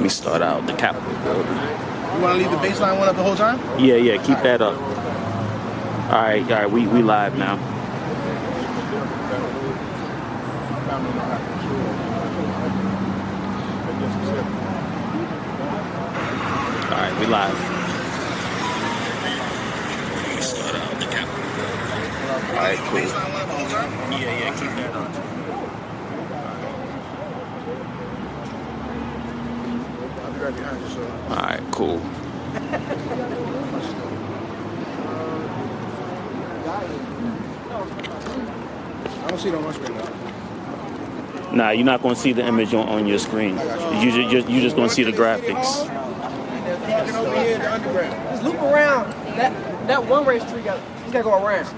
Let me start out the Capitol building. You want to leave the baseline one up the whole time? Yeah, keep that up. All right, we live now. All right, we live. Let me start out the Capitol. All right, cool. Yeah, keep that up. Right behind you, so. All right, cool. I don't see it on my screen now. Nah, you're not going to see the image on your screen. You're just going to see the graphics. Just loop around. That one race tree you gotta go around.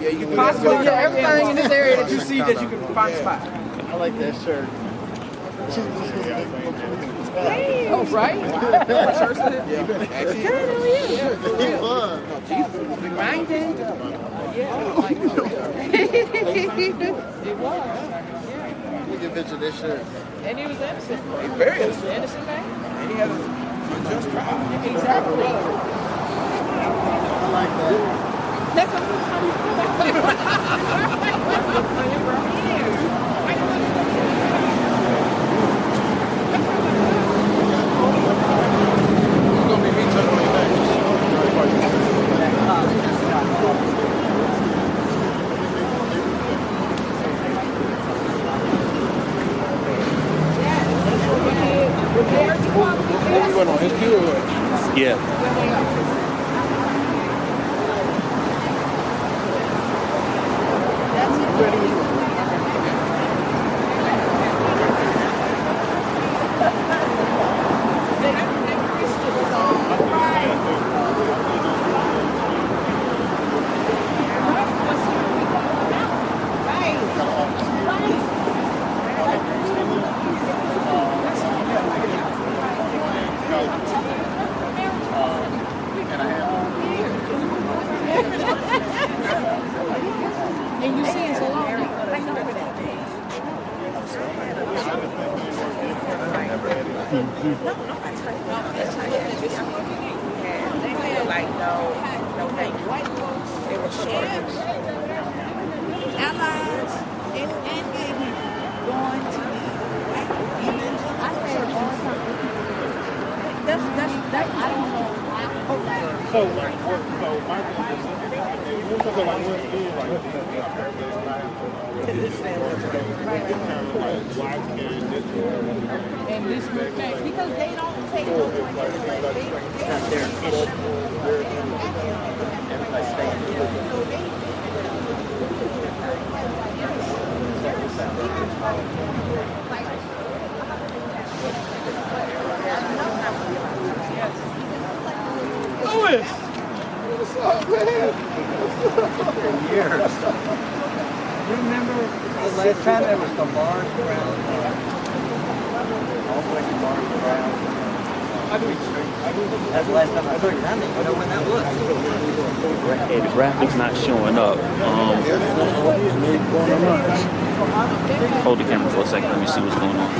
Yeah, you can Possibly, everything in this area that you see that you can find a spot. I like that shirt. Oh, right? Yeah. Reminded. Yeah. It was. Look at picture this shirt. And he was innocent. He's very innocent. Innocent man. And he had a just trial. Exactly. I like that. That's what I'm talking about. It's gonna be me tucking my back. What we went on his queue or what? Yeah. And you see it's a long. I know that. Allies and going to that's I don't know. So my and this respect because they don't take like Louis! What's up, man? Years. You remember the last time there was the Mars Brown? All the way to Mars Brown. That's the last time I took it. I didn't even know when that was. Hey, the graphics not showing up. Hold the camera for a second. Let me see what's going on.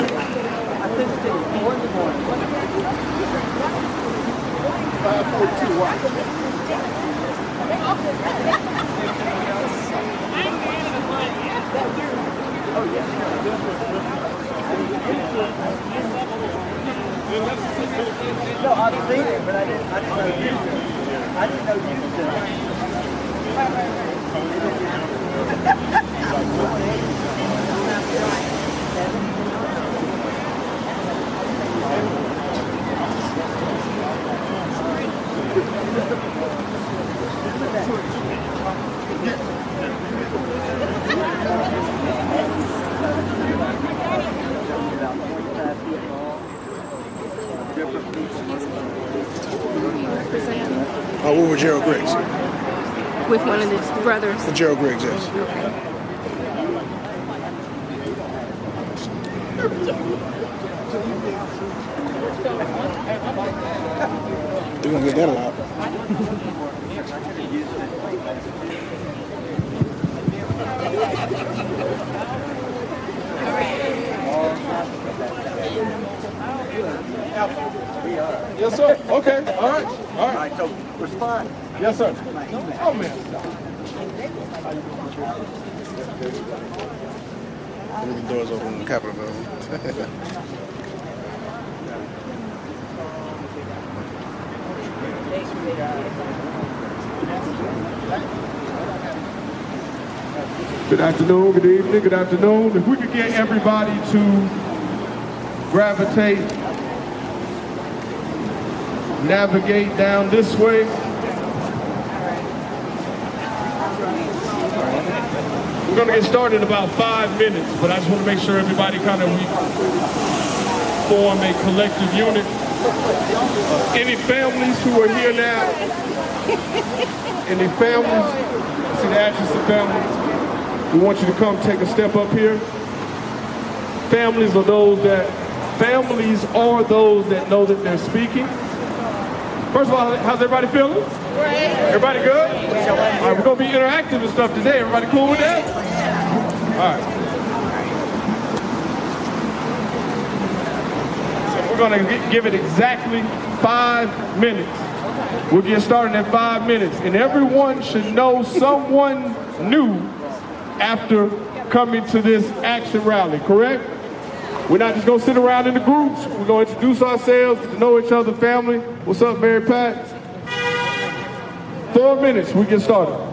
No, I've seen it, but I didn't know you did. I didn't know you did. What were Gerald Griggs? With one of his brothers. The Gerald Griggs, yes. We're gonna get that a lot. All right. All right, so respond. Yes, sir. My email. Oh, man. The doors open in the Capitol building. Good afternoon, good evening, good afternoon. If we could get everybody to gravitate, navigate down this way. We're going to get started in about 5 minutes, but I just want to make sure everybody kind of form a collective unit. Any families who are here now? Any families? See the Atchison family? We want you to come take a step up here. Families are those that know that they're speaking. First of all, how's everybody feeling? Great. Everybody good? All right, we're going to be interactive and stuff today. Everybody cool with that? All right. So we're going to give it exactly 5 minutes. We'll get started in 5 minutes. And everyone should know someone new after coming to this action rally, correct? We're not just gonna sit around in the groups. We're gonna introduce ourselves, get to know each other, family. What's up, Mary Pat? 4 minutes, we get started.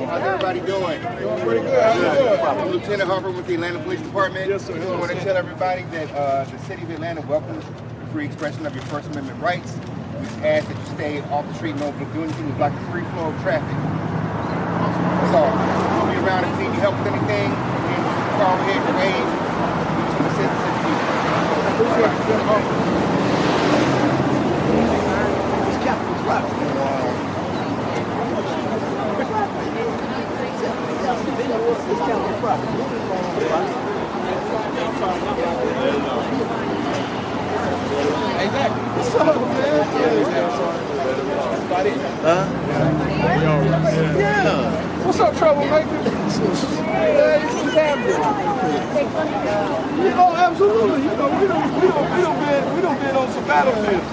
How's everybody doing? Doing pretty good. I'm Lieutenant Harper with the Atlanta Police Department. Yes, sir. I just want to tell everybody that the City of Atlanta welcomes the free expression of your First Amendment rights. We just ask that you stay off the street and don't do anything to block the free flow of traffic. That's all. We'll be around if you need help with anything. Call ahead, wave. It's Capitol Rock. What's up, troublemaker? You know, absolutely. You know, we don't been on some battlefields.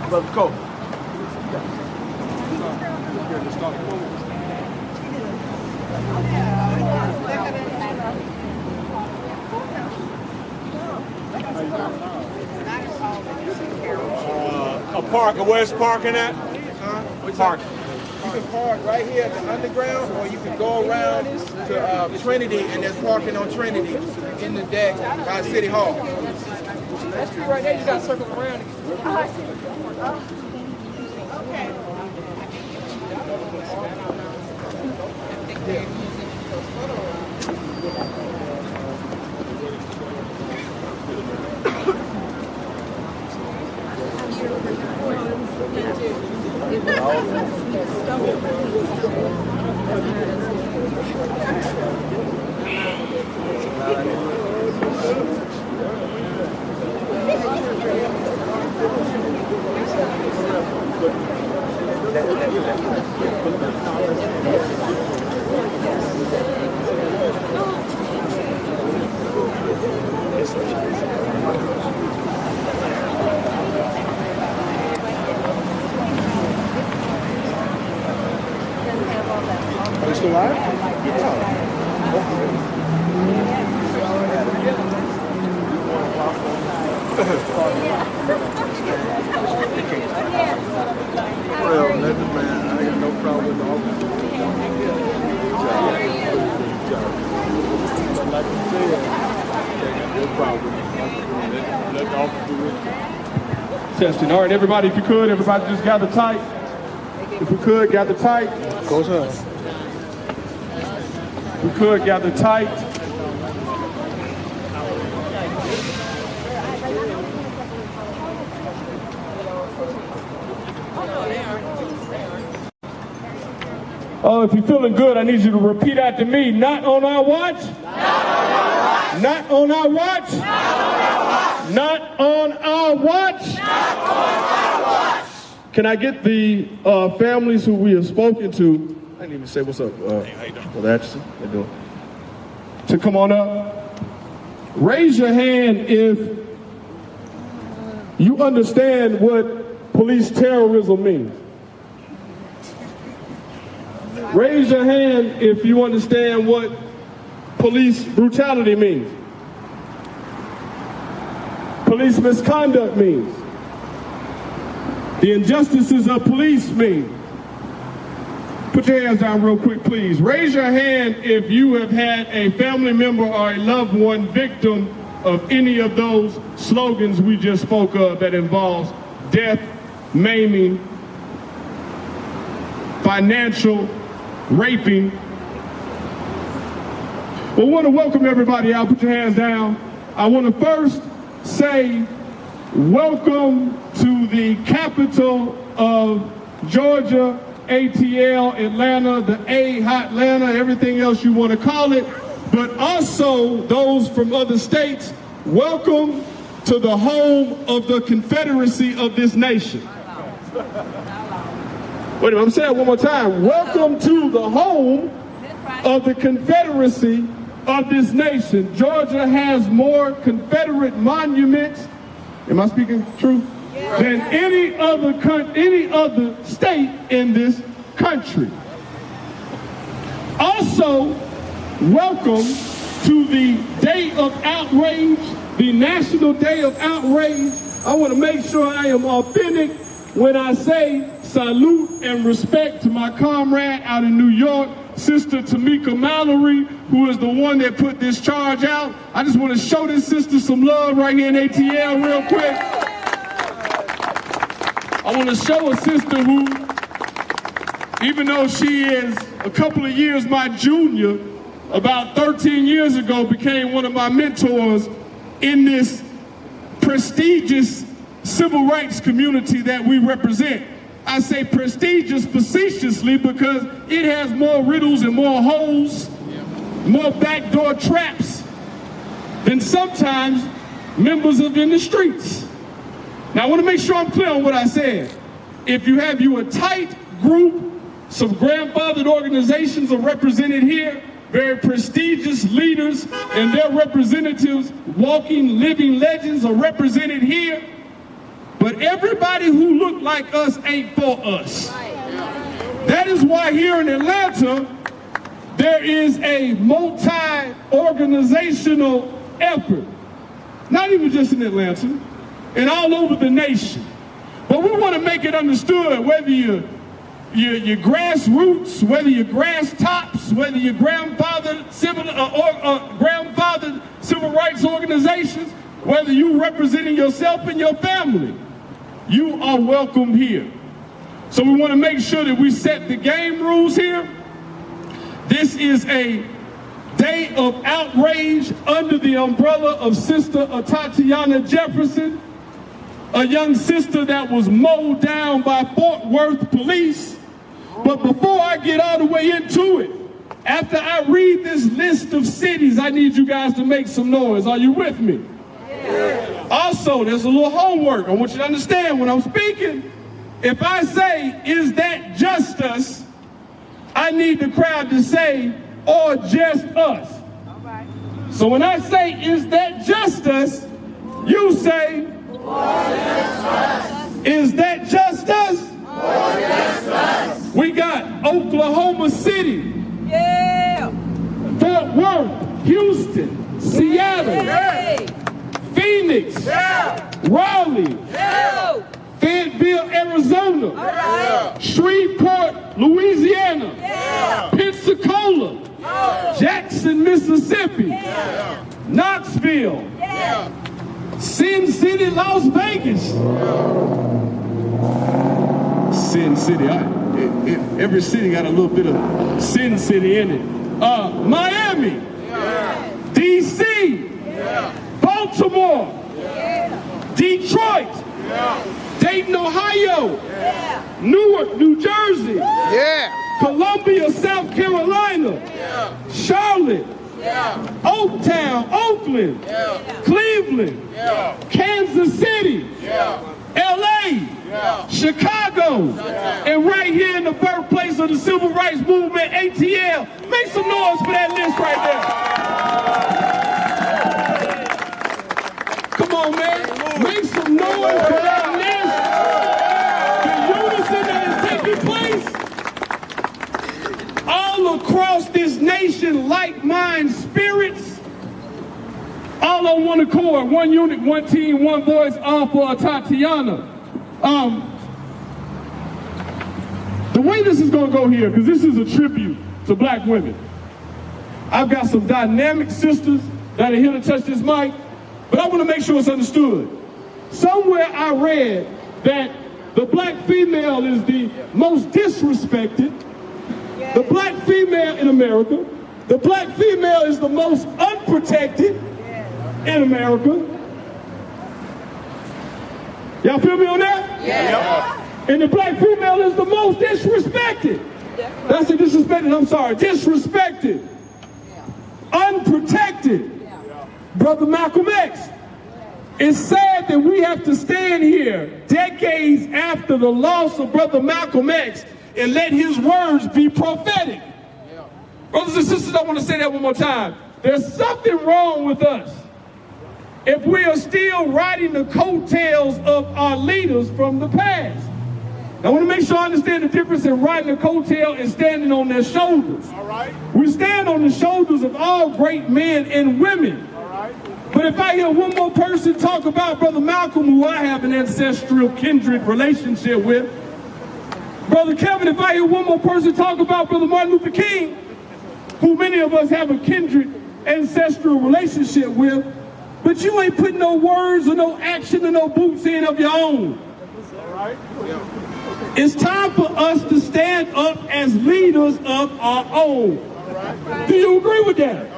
Brother Cole. A park, where's parking at? Park. You can park right here at the underground, or you can go around to Trinity, and there's parking on Trinity in the deck by City Hall. That street right there, you got to circle around. Are you still live? Yeah. Testing. All right, everybody, if you could, everybody just gather tight. If we could, gather tight. Goes up. If we could, gather tight. Oh, if you're feeling good, I need you to repeat after me. Not on our watch. Not on our watch. Not on our watch. Can I get the families who we have spoken to? I didn't even say what's up. Brother Atchison, how you doing? To come on up. Raise your hand if you understand what police terrorism means. Raise your hand if you understand what police brutality means. Police misconduct means. The injustices of police mean. Put your hands down real quick, please. Raise your hand if you have had a family member or a loved one victim of any of those slogans we just spoke of that involves death, maiming, financial, raping. Well, I want to welcome everybody out. Put your hands down. I want to first say welcome to the capital of Georgia, ATL, Atlanta, the Atlanta, everything else you want to call it, but also those from other states. Welcome to the home of the Confederacy of this nation. Wait a minute, I'm saying it one more time. Welcome to the home of the Confederacy of this nation. Georgia has more Confederate monuments, am I speaking true? Than any other state in this country. Also, welcome to the Day of Outrage, the National Day of Outrage. I want to make sure I am authentic when I say salute and respect to my comrade out in New York, Sister Tamika Mallory, who is the one that put this charge out. I just want to show this sister some love right here in ATL real quick. I want to show a sister who, even though she is a couple of years my junior, about 13 years ago became one of my mentors in this prestigious civil rights community that we represent. I say prestigious facetiously because it has more riddles and more holes, more backdoor traps than sometimes members of in the streets. Now I want to make sure I'm clear on what I said. If you have a tight group, some grandfathered organizations are represented here, very prestigious leaders and their representatives, walking, living legends are represented here. But everybody who look like us ain't for us. That is why here in Atlanta, there is a multi-organizational effort. Not even just in Atlanta, and all over the nation. But we want to make it understood, whether you're grassroots, whether you're grass tops, whether you're grandfathered civil rights organizations, whether you representing yourself and your family, you are welcome here. So we want to make sure that we set the game rules here. This is a day of outrage under the umbrella of Sister Tatiana Jefferson, a young sister that was mowed down by Fort Worth police. But before I get all the way into it, after I read this list of cities, I need you guys to make some noise. Are you with me? Yeah. Also, there's a little homework. I want you to understand when I'm speaking, if I say, is that just us? I need the crowd to say, or just us. All right. So when I say, is that just us? You say, or just us. Is that just us? Or just us. We got Oklahoma City. Yeah. Fort Worth, Houston, Seattle. Yeah. Phoenix, yeah. Raleigh, yeah. Fayetteville, Arizona, right. Shreveport, Louisiana, yeah. Pensacola, yeah. Jackson, Mississippi, yeah. Knoxville, yeah. Sin City, Las Vegas. Sin City. Every city got a little bit of Sin City in it. Miami. D.C. Baltimore. Detroit. Dayton, Ohio. Newark, New Jersey. Columbia, South Carolina. Charlotte. Oaktown, Oakland. Cleveland. Kansas City. L.A. Chicago, and right here in the birthplace of the civil rights movement, ATL. Make some noise for that list right there. Come on, man. Make some noise for that list. The unison that is taking place all across this nation, like-minded spirits, all on one accord, one unit, one team, one voice, all for Tatiana. The way this is going to go here, because this is a tribute to black women. I've got some dynamic sisters that are here to touch this mic, but I want to make sure it's understood. Somewhere I read that the black female is the most disrespected, the black female in America, the black female is the most unprotected in America. Y'all feel me on that? Yeah. And the black female is the most disrespected. That's a disrespected, I'm sorry, disrespected. Unprotected. Brother Malcolm X. It's sad that we have to stand here decades after the loss of Brother Malcolm X and let his words be prophetic. Brothers and sisters, I want to say that one more time. There's something wrong with us if we are still riding the coattails of our leaders from the past. I want to make sure I understand the difference in riding a coattail and standing on their shoulders. All right. We stand on the shoulders of all great men and women. All right. But if I hear one more person talk about Brother Malcolm, who I have an ancestral kindred relationship with, Brother Kevin, if I hear one more person talk about Brother Martin Luther King, who many of us have a kindred ancestral relationship with, but you ain't putting no words or no action or no boots in of your own. All right. It's time for us to stand up as leaders of our own. Do you agree with that?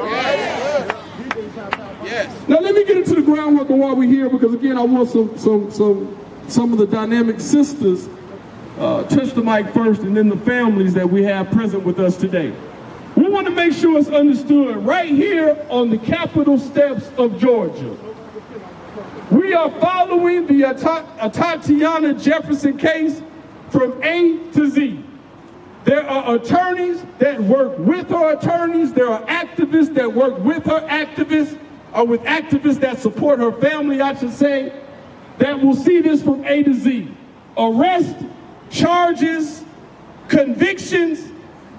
Yes. Now let me get into the groundwork of why we're here, because again I want some of the dynamic sisters touch the mic first, and then the families that we have present with us today. We want to make sure it's understood right here on the Capitol steps of Georgia. We are following the Tatiana Jefferson case from A to Z. There are attorneys that work with her attorneys. There are activists that work with her activists, or with activists that support her family, I should say, that will see this from A to Z. Arrest, charges, convictions,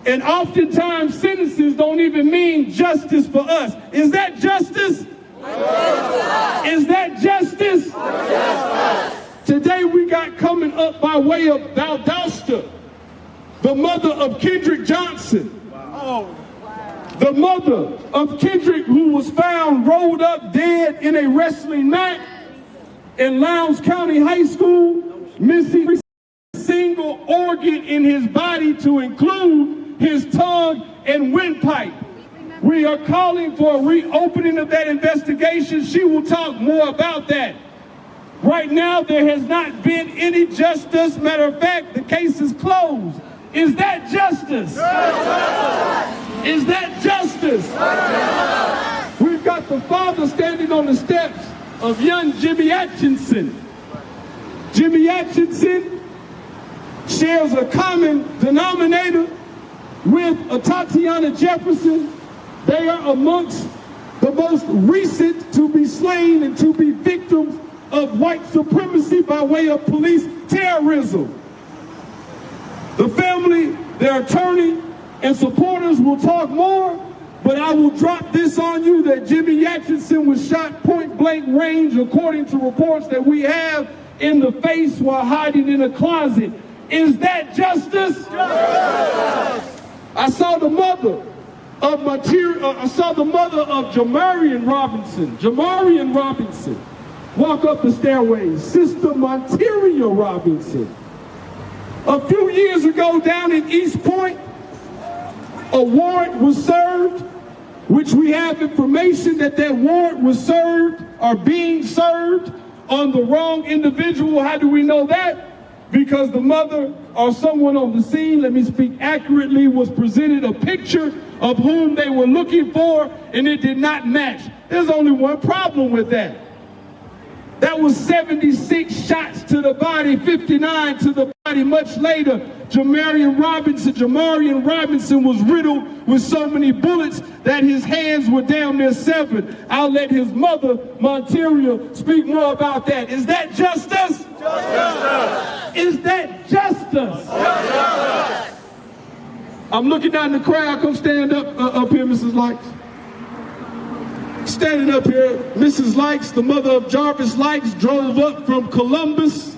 and oftentimes sentences don't even mean justice for us. Is that justice? Is that justice? Today we got coming up by way of Valdosta, the mother of Kendrick Johnson. The mother of Kendrick, who was found rolled up dead in a wrestling mat in Lowndes County High School, missing every single organ in his body to include his tongue and windpipe. We are calling for a reopening of that investigation. She will talk more about that. Right now, there has not been any justice. Matter of fact, the case is closed. Is that justice? Is that justice? We've got the father standing on the steps of young Jimmy Atchison. Jimmy Atchison shares a common denominator with Tatiana Jefferson. They are amongst the most recent to be slain and to be victims of white supremacy by way of police terrorism. The family, their attorney, and supporters will talk more, but I will drop this on you that Jimmy Atchison was shot point blank range, according to reports that we have, in the face while hiding in a closet. Is that justice? I saw the mother of Jamarian Robinson. Jamarian Robinson. walk up the stairways. Sister Monteria Robinson. A few years ago down in East Point, a warrant was served, which we have information that that warrant was served or being served on the wrong individual. How do we know that? Because the mother or someone on the scene, let me speak accurately, was presented a picture of whom they were looking for, and it did not match. There's only one problem with that. That was 76 shots to the body, 59 to the body. Much later, Jamarian Robinson was riddled with so many bullets that his hands were damn near severed. I'll let his mother, Monteria, speak more about that. Is that justice? Justice. Is that justice? Justice. I'm looking down the crowd. Come stand up here, Mrs. Likes. Standing up here, Mrs. Likes, the mother of Jarvis Likes, drove up from Columbus.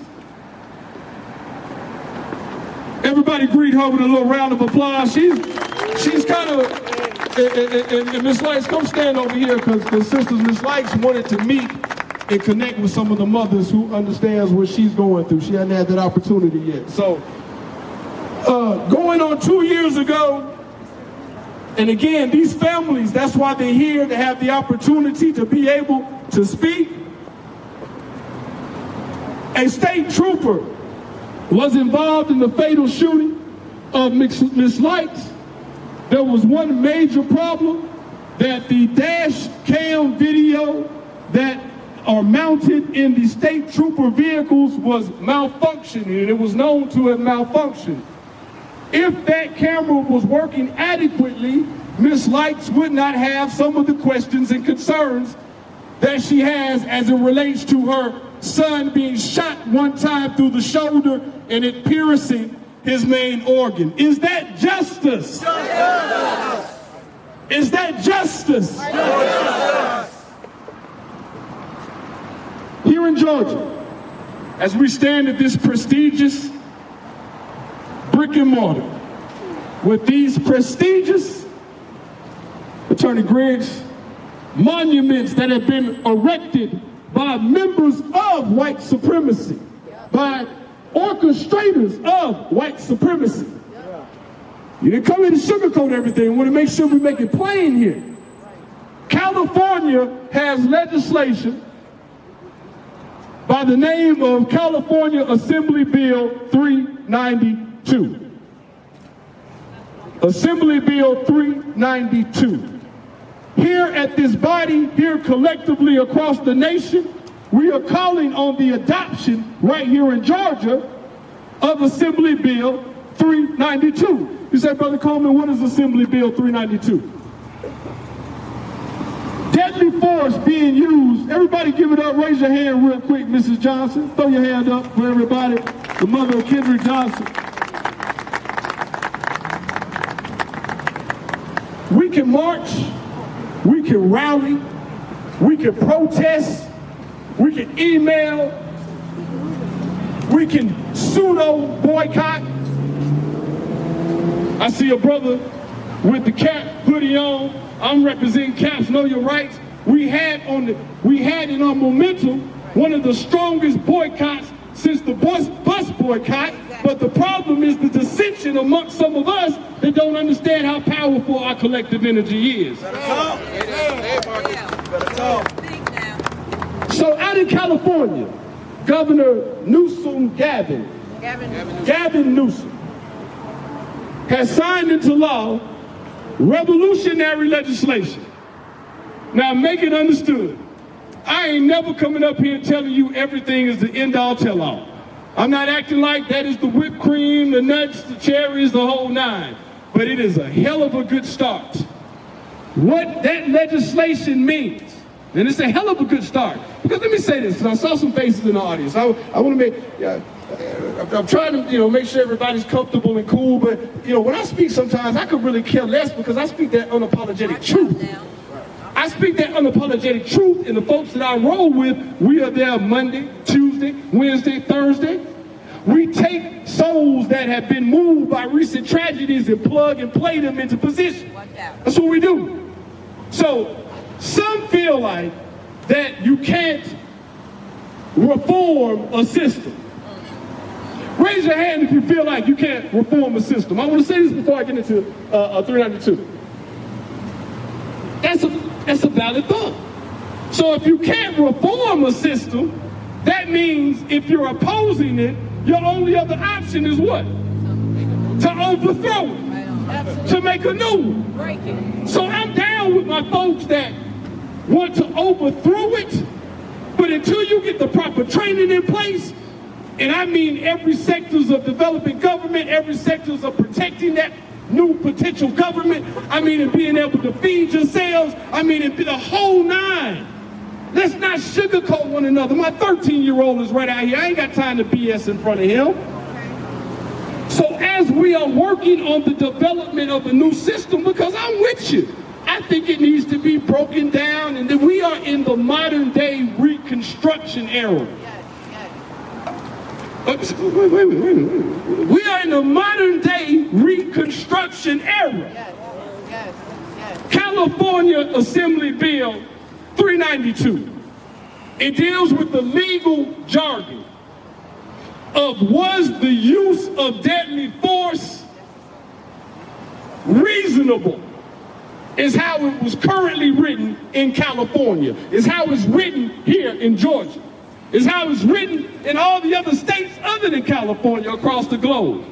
Everybody greet her with a little round of applause. She's kind of, and Miss Likes, come stand over here, because Sisters Miss Likes wanted to meet and connect with some of the mothers who understands what she's going through. She hadn't had that opportunity yet. So, going on 2 years ago, and again, these families, that's why they're here, to have the opportunity to be able to speak. A state trooper was involved in the fatal shooting of Miss Likes. There was one major problem, that the dash cam video that are mounted in the state trooper vehicles was malfunctioning, and it was known to have malfunctioned. If that camera was working adequately, Miss Likes would not have some of the questions and concerns that she has as it relates to her son being shot one time through the shoulder and it piercing his main organ. Is that justice? Justice. Is that justice? Justice. Here in Georgia, as we stand at this prestigious brick and mortar, with these prestigious, Attorney Griggs, monuments that have been erected by members of white supremacy, by orchestrators of white supremacy. You didn't come in and sugarcoat everything. We want to make sure we make it plain here. California has legislation by the name of California Assembly Bill 392. Assembly Bill 392. Here at this body, here collectively across the nation, we are calling on the adoption right here in Georgia of Assembly Bill 392. You say, Brother Coleman, what is Assembly Bill 392? Deadly force being used. Everybody give it up. Raise your hand real quick, Mrs. Johnson. Throw your hand up for everybody. The mother of Kendrick Johnson. We can march. We can rally. We can protest. We can email. We can pseudo boycott. I see a brother with the cap hoodie on. I'm representing Caps Know Your Rights. We had in our momentum one of the strongest boycotts since the bus boycott. But the problem is the dissension amongst some of us that don't understand how powerful our collective energy is. So out in California, Governor Gavin Newsom has signed into law revolutionary legislation. Now make it understood. I ain't never coming up here telling you everything is the end-all tell-all. I'm not acting like that is the whipped cream, the nuts, the cherries, the whole nine. But it is a hell of a good start. What that legislation means, and it's a hell of a good start. Because let me say this, because I saw some faces in the audience. I want to make, I'm trying to, make sure everybody's comfortable and cool, but, when I speak sometimes, I could really care less because I speak that unapologetic truth. I speak that unapologetic truth, and the folks that I roll with, we are there Monday, Tuesday, Wednesday, Thursday. We take souls that have been moved by recent tragedies and plug and play them into position. That's what we do. So some feel like that you can't reform a system? Raise your hand if you feel like you can't reform a system. I want to say this before I get into 392. That's a valid thought. So if you can't reform a system, that means if you're opposing it, your only other option is what? To overthrow it, to make a new one. So I'm down with my folks that want to overthrow it, but until you get the proper training in place, and I mean every sectors of developing government, every sectors of protecting that new potential government, I mean in being able to feed yourselves, I mean in the whole nine. Let's not sugarcoat one another. My 13-year-old is right out here. I ain't got time to BS in front of him. So as we are working on the development of a new system, because I'm with you, I think it needs to be broken down, and that we are in the modern day Reconstruction era. Wait. We are in the modern day Reconstruction era. California Assembly Bill 392. It deals with the legal jargon of was the use of deadly force reasonable, is how it was currently written in California, is how it's written here in Georgia, is how it's written in all the other states other than California across the globe.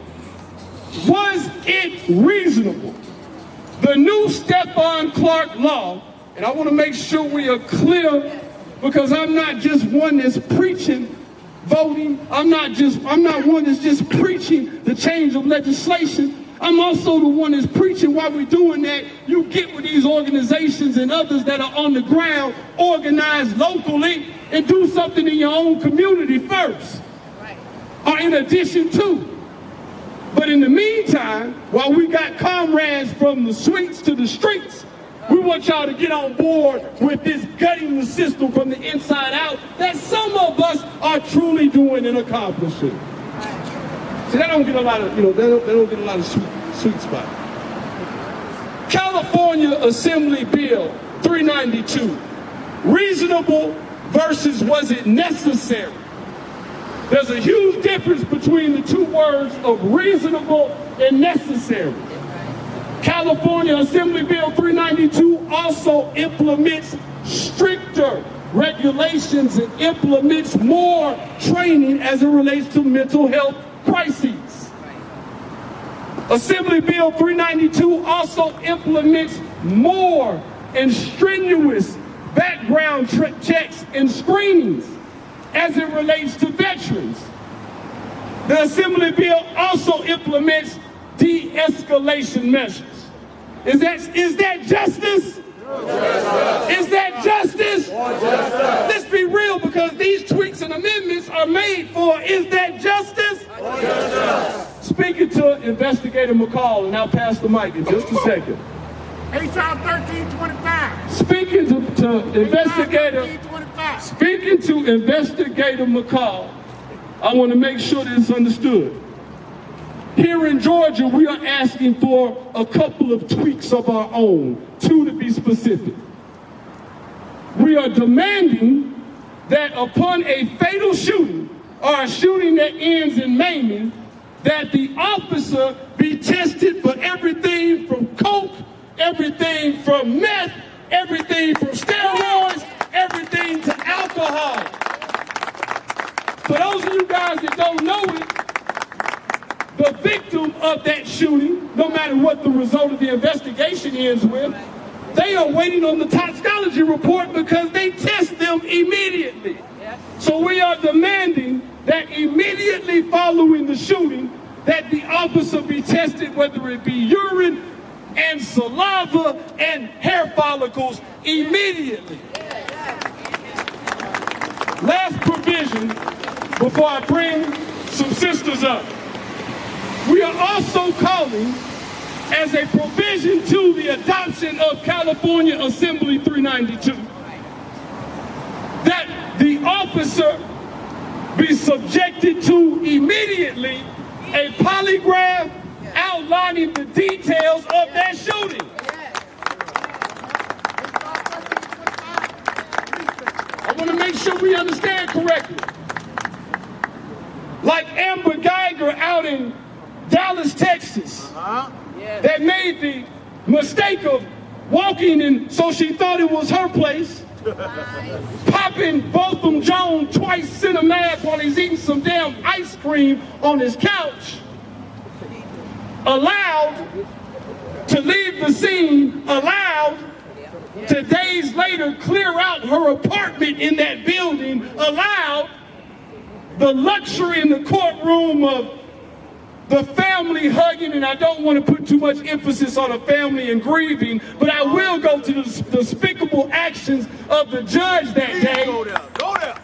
Was it reasonable? The new Stephon Clark law, and I want to make sure we are clear, because I'm not just one that's preaching voting. I'm not one that's just preaching the change of legislation. I'm also the one that's preaching while we're doing that. You get with these organizations and others that are on the ground, organized locally, and do something in your own community first, or in addition to. But in the meantime, while we got comrades from the suites to the streets, we want y'all to get on board with this gutting the system from the inside out that some of us are truly doing and accomplishing. See, that don't get a lot of, they don't get a lot of sweet spot. California Assembly Bill 392, reasonable versus was it necessary? There's a huge difference between the two words of reasonable and necessary. California Assembly Bill 392 also implements stricter regulations and implements more training as it relates to mental health crises. Assembly Bill 392 also implements more and strenuous background checks and screenings as it relates to veterans. The Assembly Bill also implements de-escalation measures. Is that justice? Is that justice? Let's be real, because these tweaks and amendments are made for, is that justice? Speaking to Investigator McCall, and I'll pass the mic in just a second. HR 1325. Speaking to Investigator McCall, I want to make sure that it's understood. Here in Georgia, we are asking for a couple of tweaks of our own, 2 to be specific. We are demanding that upon a fatal shooting, or a shooting that ends in maiming, that the officer be tested for everything from coke, everything from meth, everything from steroids, everything to alcohol. For those of you guys that don't know it, the victim of that shooting, no matter what the result of the investigation ends with, they are waiting on the toxicology report because they test them immediately. So we are demanding that immediately following the shooting, that the officer be tested, whether it be urine and saliva and hair follicles, immediately. Last provision, before I bring some sisters up. We are also calling, as a provision to the adoption of California Assembly 392, that the officer be subjected to immediately a polygraph outlining the details of that shooting. I want to make sure we understand correctly. in Dallas, Texas, that made the mistake of walking in, so she thought it was her place, popping Botham Jones twice in a mask while he's eating some damn ice cream on his couch, allowed to leave the scene, allowed to days later clear out her apartment in that building, allowed the luxury in the courtroom of the family hugging, and I don't want to put too much emphasis on a family and grieving, but I will go to the despicable actions of the judge that day. Go there.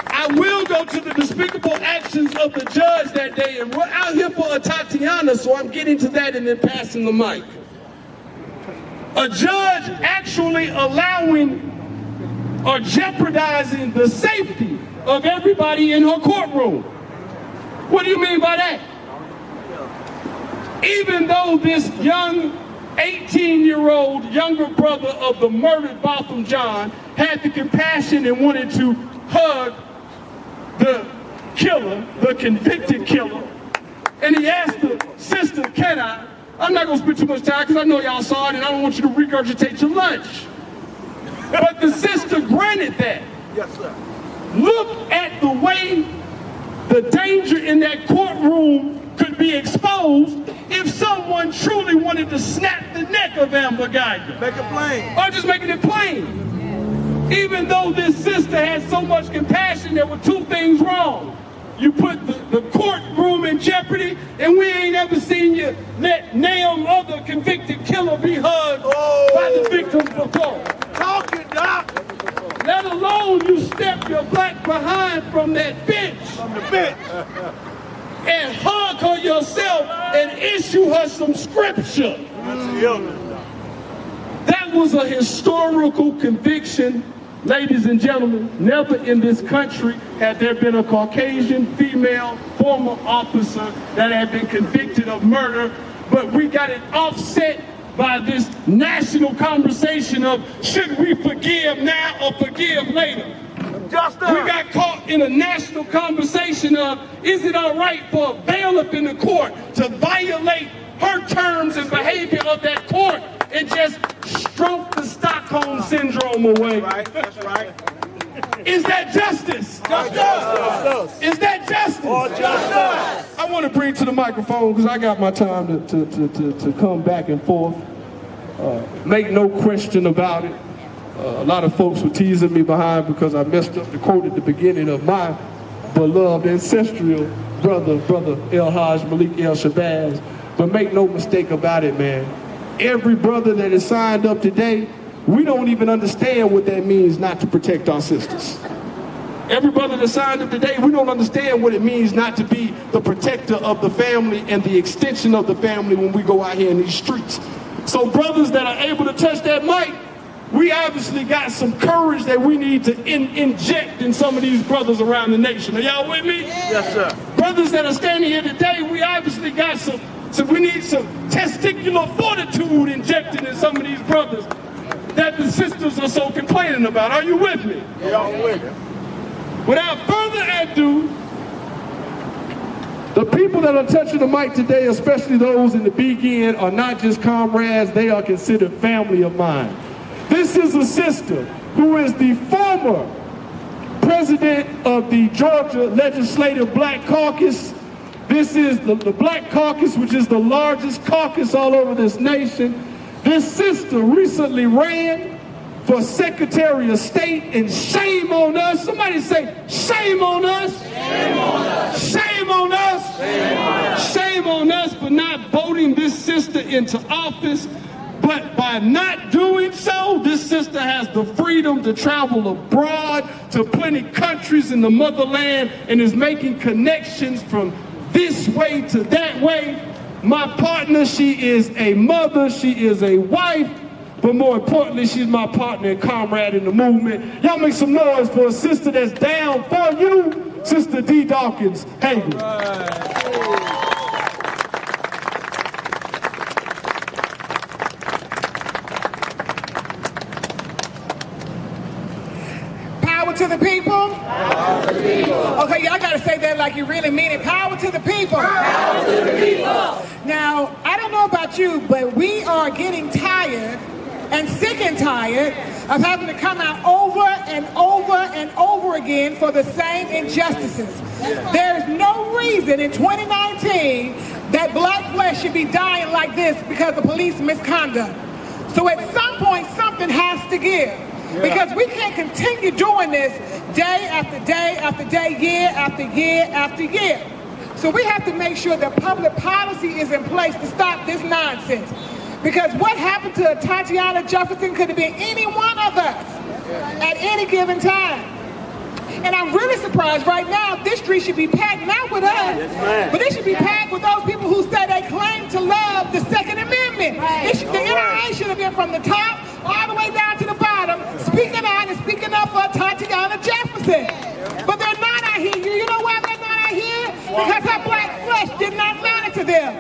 I will go to the despicable actions of the judge that day, and we're out here for a Tatiana, so I'm getting to that and then passing the mic. A judge actually allowing or jeopardizing the safety of everybody in her courtroom. What do you mean by that? Even though this young 18-year-old younger brother of the murdered Botham John had the compassion and wanted to hug the killer, the convicted killer, and he asked the sister, can I? I'm not going to spend too much time because I know y'all saw it and I don't want you to regurgitate your lunch. But the sister granted that. Yes, sir. Look at the way the danger in that courtroom could be exposed if someone truly wanted to snap the neck of Amber Geiger. Make it plain. Or just making it plain. Even though this sister had so much compassion, there were two things wrong. You put the courtroom in jeopardy, and we ain't ever seen you let Naam, other convicted killer, be hugged by the victims before. Talking, Doc. Let alone you step your black behind from that bench. From the bench. And hug her yourself and issue her some scripture. That's illness, Doc. That was a historical conviction, ladies and gentlemen. Never in this country had there been a Caucasian female former officer that had been convicted of murder, but we got it offset by this national conversation of should we forgive now or forgive later? Justice. We got caught in a national conversation of is it all right for a bailiff in the court to violate her terms and behavior of that court and just stroke the Stockholm syndrome away? Right, that's right. Is that justice? Justice. Is that justice? Oh, justice. I want to bring to the microphone because I got my time to come back and forth. Make no question about it. A lot of folks were teasing me behind because I messed up the quote at the beginning of my beloved ancestral brother El Haj Malik El Shabazz. But make no mistake about it, man. Every brother that is signed up today, we don't even understand what that means not to protect our sisters. Every brother that signed up today, we don't understand what it means not to be the protector of the family and the extension of the family when we go out here in these streets. So brothers that are able to touch that mic, we obviously got some courage that we need to inject in some of these brothers around the nation. Are y'all with me? Yes, sir. Brothers that are standing here today, we obviously got we need some testicular fortitude injected in some of these brothers that the sisters are so complaining about. Are you with me? Yeah, I'm with you. Without further ado, the people that are touching the mic today, especially those in the big end, are not just comrades, they are considered family of mine. This is a sister who is the former president of the Georgia Legislative Black Caucus. This is the Black Caucus, which is the largest caucus all over this nation. This sister recently ran for Secretary of State, and shame on us. Somebody say, shame on us. Shame on us. Shame on us. Shame on us. Shame on us for not voting this sister into office. But by not doing so, this sister has the freedom to travel abroad to plenty countries in the motherland and is making connections from this way to that way. My partner, she is a mother, she is a wife, but more importantly, she's my partner and comrade in the movement. Y'all make some noise for a sister that's down for you, Sister D. Dawkins Hagen. Power to the people. Power to the people. Okay, y'all gotta better say that like you really mean it. Power to the people. Power to the people. Now, I don't know about you, but we are getting tired and sick and tired of having to come out over and over and over again for the same injustices. There's no reason in 2019 that black flesh should be dying like this because of police misconduct. So at some point, something has to give. Because we can't continue doing this day after day after day, year after year after year. So we have to make sure that public policy is in place to stop this nonsense. Because what happened to Tatiana Jefferson could have been any one of us at any given time. And I'm really surprised right now this street should be packed not with us, but it should be packed with those people who say they claim to love the Second Amendment. The NRA should have been from the top all the way down to the bottom, speaking out and speaking up for Tatiana Jefferson. But they're not out here. You know why they're not out here? Because her black flesh did not matter to them.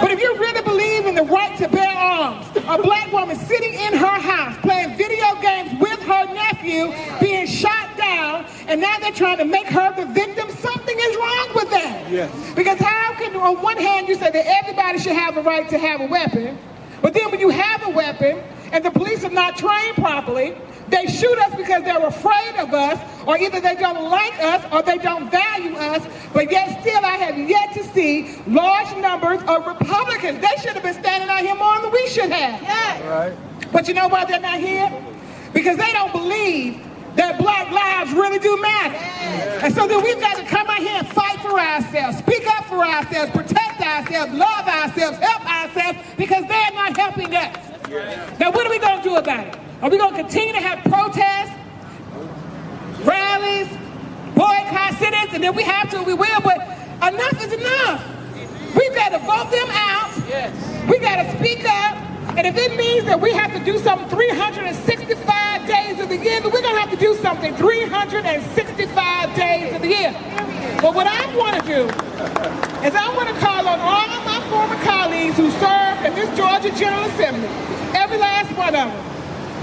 But if you really believe in the right to bear arms, a black woman sitting in her house playing video games with her nephew being shot down, and now they're trying to make her the victim, something is wrong with that. Because how can, on one hand, you say that everybody should have a right to have a weapon, but then when you have a weapon and the police are not trained properly, they shoot us because they're afraid of us, or either they don't like us or they don't value us, but yet still I have yet to see large numbers of Republicans. They should have been standing out here more than we should have. But you know why they're not here? Because they don't believe that black lives really do matter. And so then we've got to come out here and fight for ourselves, speak up for ourselves, protect ourselves, love ourselves, help ourselves, because they're not helping us. Now what are we going to do about it? Are we going to continue to have protests, rallies, boycott sit-ins, and then we have to, we will, but enough is enough. We've got to vote them out. We got to speak up. And if it means that we have to do something 365 days of the year, then we're going to have to do something 365 days of the year. But what I want to do is I want to call on all of my former colleagues who served in this Georgia General Assembly, every last one of them,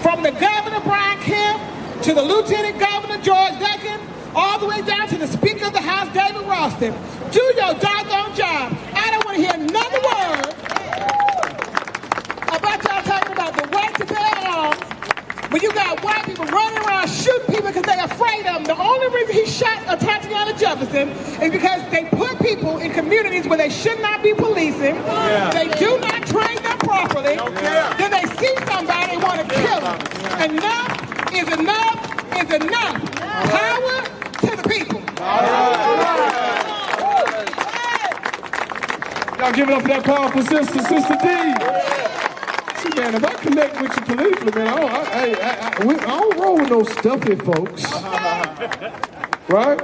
from the Governor Brian Kemp to the Lieutenant Governor George Duncan, all the way down to the Speaker of the House, David Ralston. Do your doggone job. I don't want to hear another word about y'all talking about the right to bear arms when you got white people running around shooting people because they're afraid of them. The only reason he shot Tatiana Jefferson is because they put people in communities where they should not be policing. They do not train them properly. Then they see somebody and want to kill them. Enough is enough is enough. Power to the people. Y'all give it up for that powerful sister, Sister D. See, man, if I connect with you politically, man, I don't roll with no stuffy folks. Right?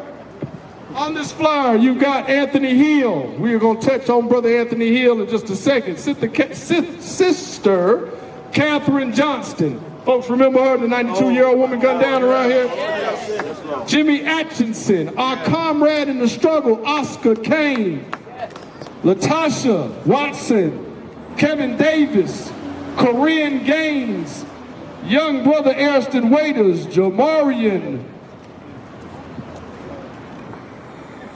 On this flyer, you got Anthony Hill. We are going to touch on Brother Anthony Hill in just a second. Sister Catherine Johnston. Folks remember her, the 92-year-old woman gunned down around here? Jimmy Atchison, our comrade in the struggle, Oscar Kane. Latasha Watson, Kevin Davis, Corinne Gaines, young brother Ariston Waiters, Jamarian.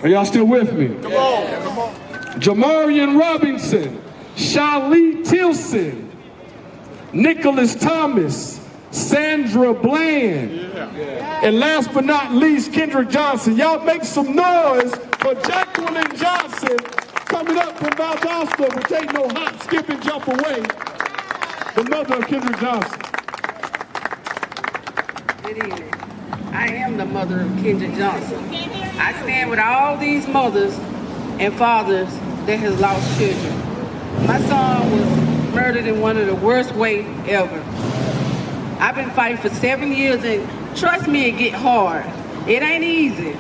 Are y'all still with me? Come on. Jamarian Robinson, Shalee Tilson, Nicholas Thomas, Sandra Bland, and last but not least, Kendrick Johnson. Y'all make some noise for Jacqueline Johnson coming up from Valdosta, which ain't no hop, skip, and jump away. The mother of Kendrick Johnson. Good evening. I am the mother of Kendrick Johnson. I stand with all these mothers and fathers that has lost children. My son was murdered in one of the worst ways ever. I've been fighting for 7 years, and trust me, it get hard. It ain't easy.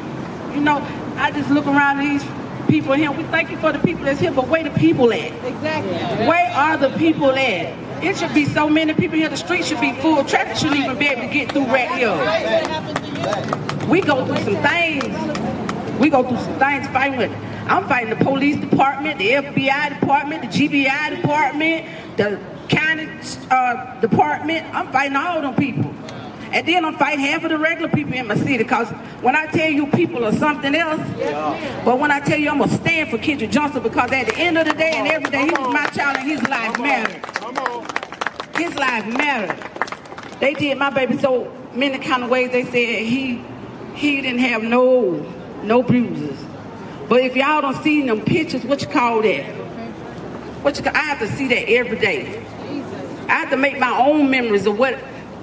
You know, I just look around these people here. We thank you for the people that's here, but where the people at? Exactly. Where are the people at? It should be so many people here. The street should be full. Traffic shouldn't even be able to get through right here. We go through some things. We go through some things fighting with. I'm fighting the police department, the FBI department, the GBI department, the county department. I'm fighting all them people. And then I'm fighting half of the regular people in my city, because when I tell you people are something else, but when I tell you I'm going to stand for Kendrick Johnson, because at the end of the day and every day, he was my child and his life mattered. His life mattered. They did my baby so many kind of ways. They said he didn't have no bruises. But if y'all don't see them pictures, what you call that? I have to see that every day. I have to make my own memories of what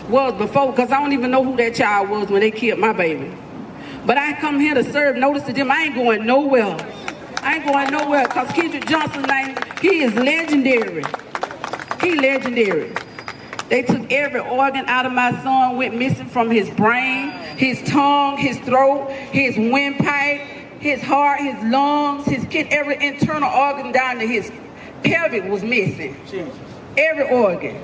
was before, because I don't even know who that child was when they killed my baby. But I come here to serve notice to them. I ain't going nowhere. I ain't going nowhere, because Kendrick Johnson, he is legendary. He legendary. They took every organ out of my son, went missing from his brain, his tongue, his throat, his windpipe, his heart, his lungs, his kidney, every internal organ down to his pelvic was missing. Every organ.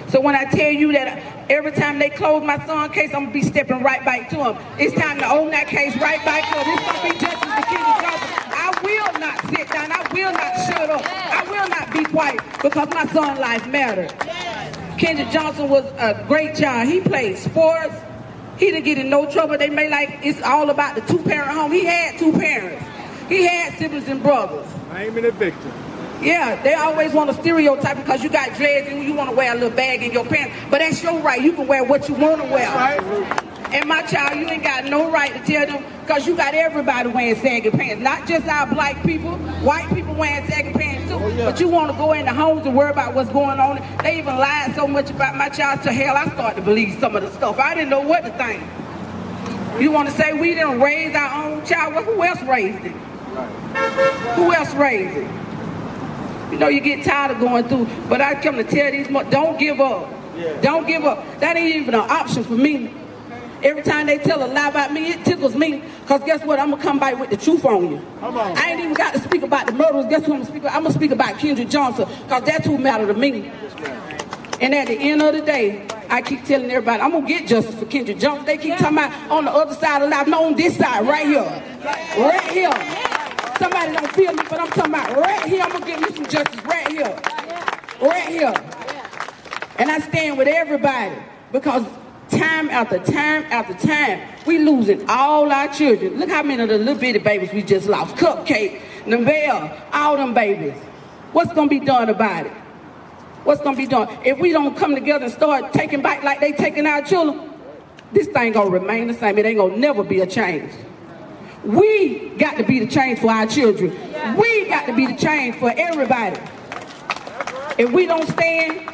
So when I tell you that every time they close my son's case, I'm going to be stepping right back to him. It's time to own that case right back to him. It's going to be justice for Kendrick Johnson. I will not sit down. I will not shut up. I will not be quiet, because my son's life mattered. Kendrick Johnson was a great child. He played sports. He didn't get in no trouble. They made like it's all about the two-parent home. He had two parents. He had siblings and brothers. I ain't been a victim. Yeah, they always want to stereotype because you got dreads and you want to wear a little bag in your pants. But that's your right. You can wear what you want to wear. Right. And my child, you ain't got no right to tell them, because you got everybody wearing saggy pants. Not just our black people, white people wearing saggy pants too. But you want to go in the homes and worry about what's going on. They even lied so much about my child to hell, I started to believe some of the stuff. I didn't know what to think. You want to say we didn't raise our own child? Well, who else raised it? Who else raised it? You know, you get tired of going through, but I come to tell these don't give up. Don't give up. That ain't even an option for me. Every time they tell a lie about me, it tickles me, because guess what? I'm going to come back with the truth on you. I ain't even got to speak about the murderers. Guess who I'm going to speak about? I'm going to speak about Kendrick Johnson, because that's who matters to me. And at the end of the day, I keep telling everybody, I'm going to get justice for Kendrick Johnson. They keep talking about on the other side of the line. I'm on this side, right here. Right here. Somebody don't feel me, but I'm talking about right here. I'm going to get me some justice right here. Right here. And I stand with everybody, because time after time after time, we losing all our children. Look how many of the little bitty babies we just lost. Cupcake, Neville, all them babies. What's going to be done about it? What's going to be done? If we don't come together and start taking back like they taking our children, this thing going to remain the same. It ain't going to never be a change. We got to be the change for our children. We got to be the change for everybody. If we don't stand,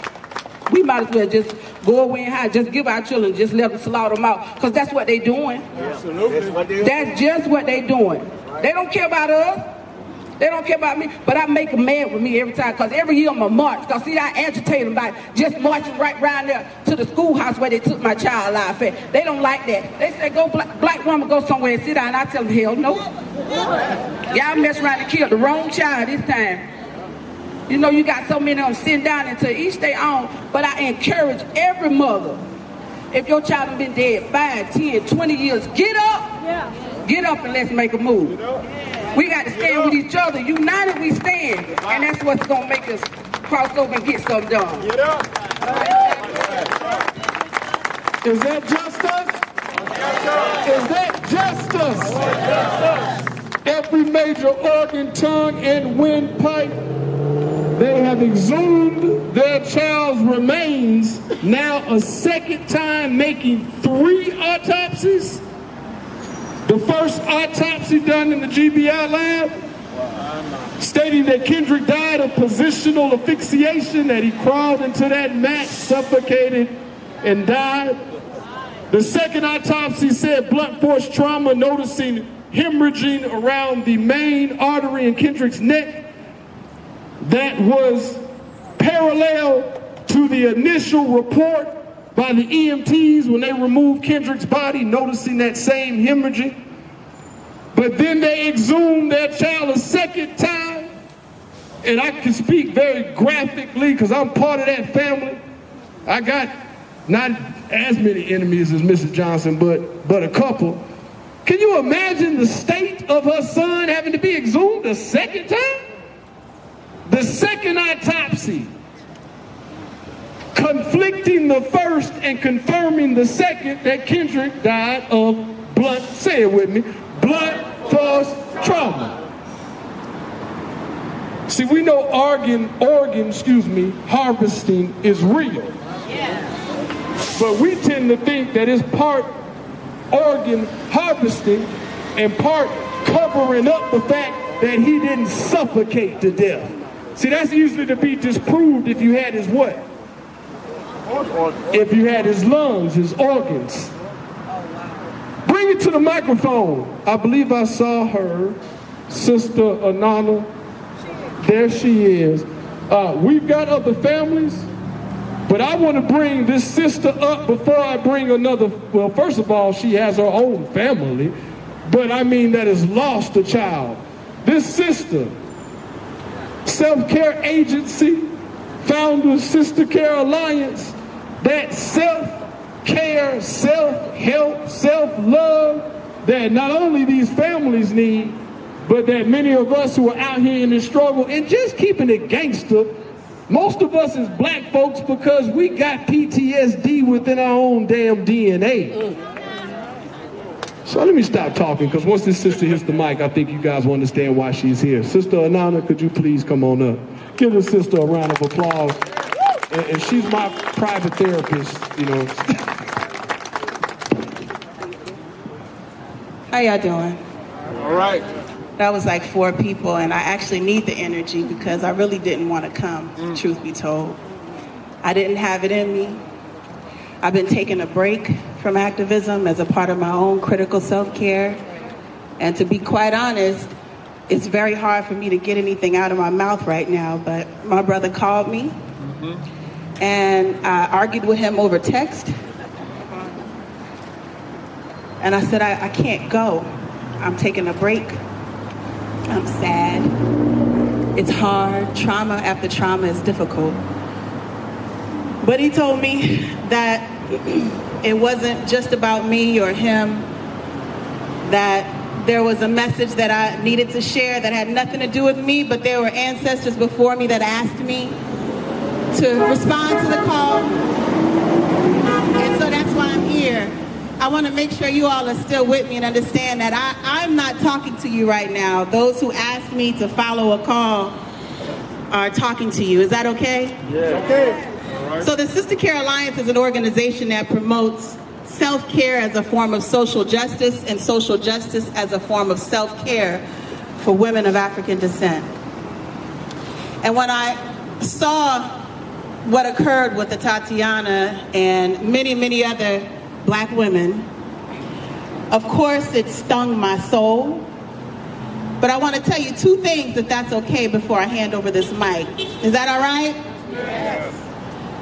we might as well just go away and hide. Just give our children, just let them slaughter them out. Because that's what they're doing. Absolutely. That's just what they're doing. They don't care about us. They don't care about me. But I make them mad with me every time. Because every year I'm a march. Because see, I agitate them by just marching right around there to the schoolhouse where they took my child life at. They don't like that. They say, go black woman, go somewhere and sit down. And I tell them, hell no. Y'all mess around and kill the wrong child this time. You know, you got so many of them sitting down until each their own. But I encourage every mother, if your child has been dead 5, 10, 20 years, get up. Get up and let's make a move. We got to stand with each other. United we stand. And that's what's going to make us cross over and get something done. Get up. Is that justice? Is that justice? Every major organ, tongue, and windpipe, they have exhumed their child's remains, now a second time, making 3 autopsies. The first autopsy done in the GBI lab, stating that Kendrick died of positional asphyxiation, that he crawled into that mat, suffocated, and died. The second autopsy said blunt force trauma, noticing hemorrhaging around the main artery in Kendrick's neck that was parallel to the initial report by the EMTs when they removed Kendrick's body, noticing that same hemorrhaging. But then they exhumed their child a second time, and I can speak very graphically because I'm part of that family. I got not as many enemies as Mrs. Johnson, but a couple. Can you imagine the state of her son having to be exhumed a second time? The second autopsy conflicting the first and confirming the second that Kendrick died of blunt, say it with me, blunt force trauma. See, we know organ, harvesting is real. But we tend to think that it's part organ harvesting and part covering up the fact that he didn't suffocate to death. See, that's usually to be disproved if you had his what? If you had his lungs, his organs. Bring it to the microphone. I believe I saw her, Sister Anana. There she is. We've got other families, but I want to bring this sister up before I bring another. Well, first of all, she has her own family, but I mean that has lost a child. This sister, self-care agency, founder Sister Care Alliance, that self-care, self-help, self-love that not only these families need, but that many of us who are out here in this struggle and just keeping it gangster, most of us as black folks, because we got PTSD within our own damn DNA. So let me stop talking, because once this sister hits the mic, I think you guys will understand why she's here. Sister Anana, could you please come on up? Give the sister a round of applause. And she's my private therapist, you know. How y'all doing? All right. That was like 4 people, and I actually need the energy because I really didn't want to come, truth be told. I didn't have it in me. I've been taking a break from activism as a part of my own critical self-care. And to be quite honest, it's very hard for me to get anything out of my mouth right now, but my brother called me, and I argued with him over text. And I said, I can't go. I'm taking a break. I'm sad. It's hard. Trauma after trauma is difficult. But he told me that it wasn't just about me or him, that there was a message that I needed to share that had nothing to do with me, but there were ancestors before me that asked me to respond to the call. And so that's why I'm here. I want to make sure you all are still with me and understand that I'm not talking to you right now. Those who asked me to follow a call are talking to you. Is that okay? Yeah. Okay. All right. So the Sister Care Alliance is an organization that promotes self-care as a form of social justice and social justice as a form of self-care for women of African descent. And when I saw what occurred with the Tatiana and many, many other Black women, of course it stung my soul. But I want to tell you 2 things, if that's okay, before I hand over this mic. Is that all right? Yes.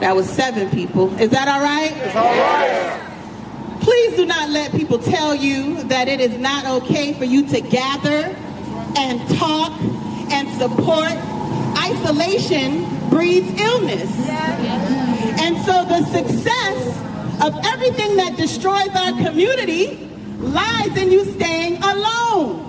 That was 7 people. Is that all right? It's all right. Please do not let people tell you that it is not okay for you to gather and talk and support. Isolation breeds illness. Yes. And so the success of everything that destroys our community lies in you staying alone.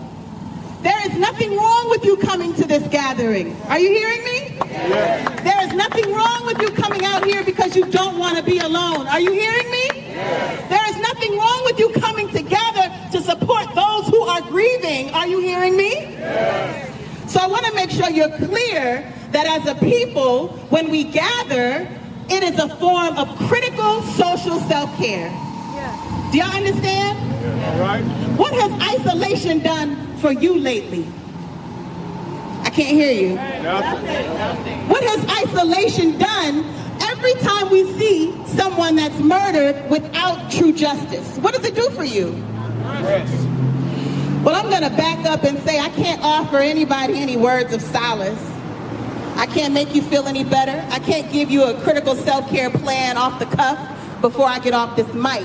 There is nothing wrong with you coming to this gathering. Are you hearing me? Yes. There is nothing wrong with you coming out here because you don't want to be alone. Are you hearing me? Yes. There is nothing wrong with you coming together to support those who are grieving. Are you hearing me? Yes. So I want to make sure you're clear that as a people, when we gather, it is a form of critical social self-care. Yeah. Do y'all understand? Yeah. All right. What has isolation done for you lately? I can't hear you. Nothing. What has isolation done every time we see someone that's murdered without true justice? What does it do for you? Yes. Well, I'm going to back up and say I can't offer anybody any words of solace. I can't make you feel any better. I can't give you a critical self-care plan off the cuff before I get off this mic.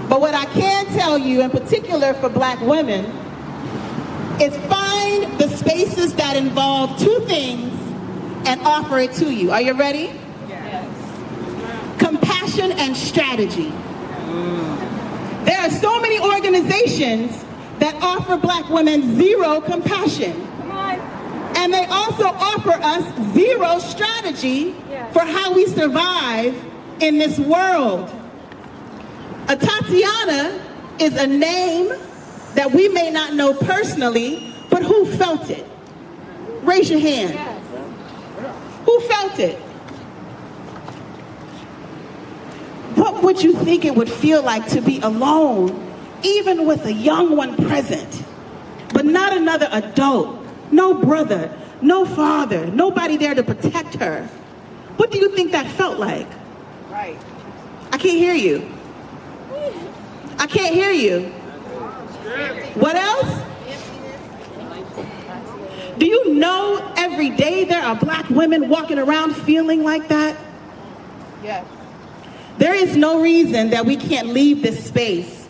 But what I can tell you, in particular for Black women, is find the spaces that involve 2 things and offer it to you. Are you ready? Yes. Compassion and strategy. There are so many organizations that offer Black women 0 compassion. And they also offer us zero strategy for how we survive in this world. A Tatiana is a name that we may not know personally, but who felt it? Raise your hand. Who felt it? What would you think it would feel like to be alone, even with a young one present, but not another adult, no brother, no father, nobody there to protect her? What do you think that felt like? Right. I can't hear you. I can't hear you. What else? Do you know every day there are black women walking around feeling like that? Yes. There is no reason that we can't leave this space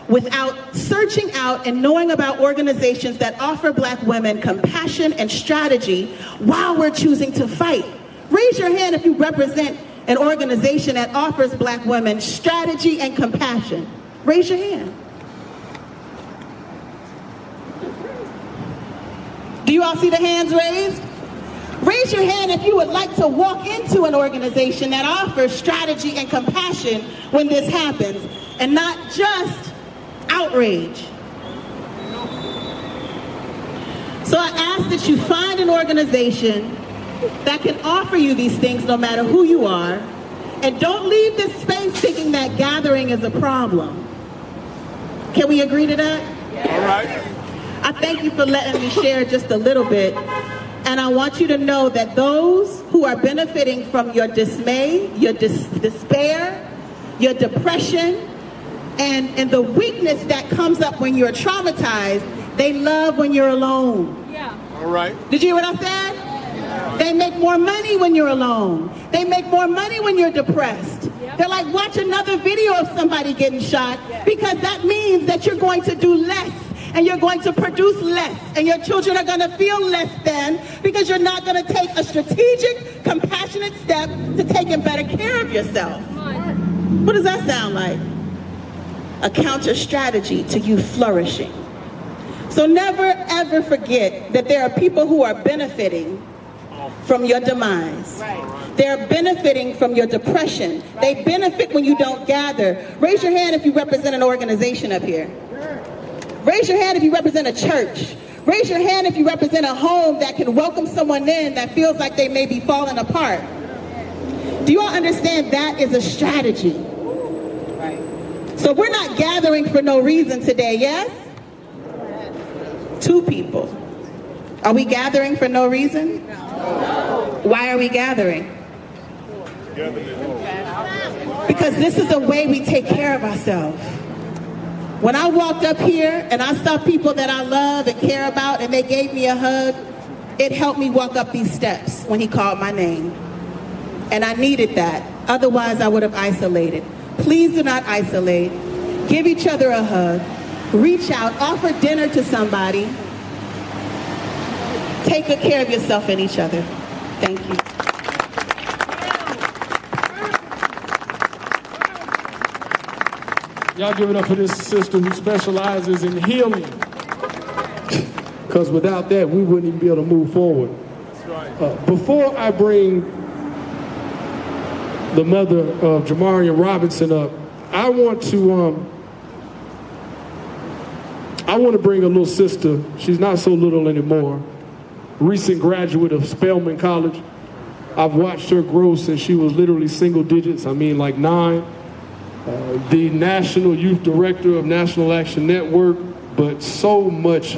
without searching out and knowing about organizations that offer black women compassion and strategy while we're choosing to fight. Raise your hand if you represent an organization that offers black women strategy and compassion. Raise your hand. Do you all see the hands raised? Raise your hand if you would like to walk into an organization that offers strategy and compassion when this happens, and not just outrage. So I ask that you find an organization that can offer you these things no matter who you are, and don't leave this space thinking that gathering is a problem. Can we agree to that? All right. I thank you for letting me share just a little bit. And I want you to know that those who are benefiting from your dismay, your despair, your depression, and the weakness that comes up when you're traumatized, they love when you're alone. Yeah. All right. Did you hear what I said? Yeah. They make more money when you're alone. They make more money when you're depressed. Yep. They're like, watch another video of somebody getting shot, because that means that you're going to do less. And you're going to produce less, and your children are going to feel less than, because you're not going to take a strategic, compassionate step to taking better care of yourself. What does that sound like? A counter strategy to you flourishing. So never ever forget that there are people who are benefiting from your demise. They're benefiting from your depression. They benefit when you don't gather. Raise your hand if you represent an organization up here. Raise your hand if you represent a church. Raise your hand if you represent a home that can welcome someone in that feels like they may be falling apart. Do you all understand that is a strategy? Right. So we're not gathering for no reason today, yes? Two people. Are we gathering for no reason? No. Why are we gathering? Because this is the way we take care of ourselves. When I walked up here and I saw people that I love and care about and they gave me a hug, it helped me walk up these steps when he called my name. And I needed that. Otherwise, I would have isolated. Please do not isolate. Give each other a hug. Reach out. Offer dinner to somebody. Take good care of yourself and each other. Thank you. Y'all give it up for this sister who specializes in healing. Because without that, we wouldn't even be able to move forward. Before I bring the mother of Jamarian Robinson up, I want to bring a little sister. She's not so little anymore. Recent graduate of Spelman College. I've watched her grow since she was literally single digits. I mean, like 9. The National Youth Director of National Action Network, but so much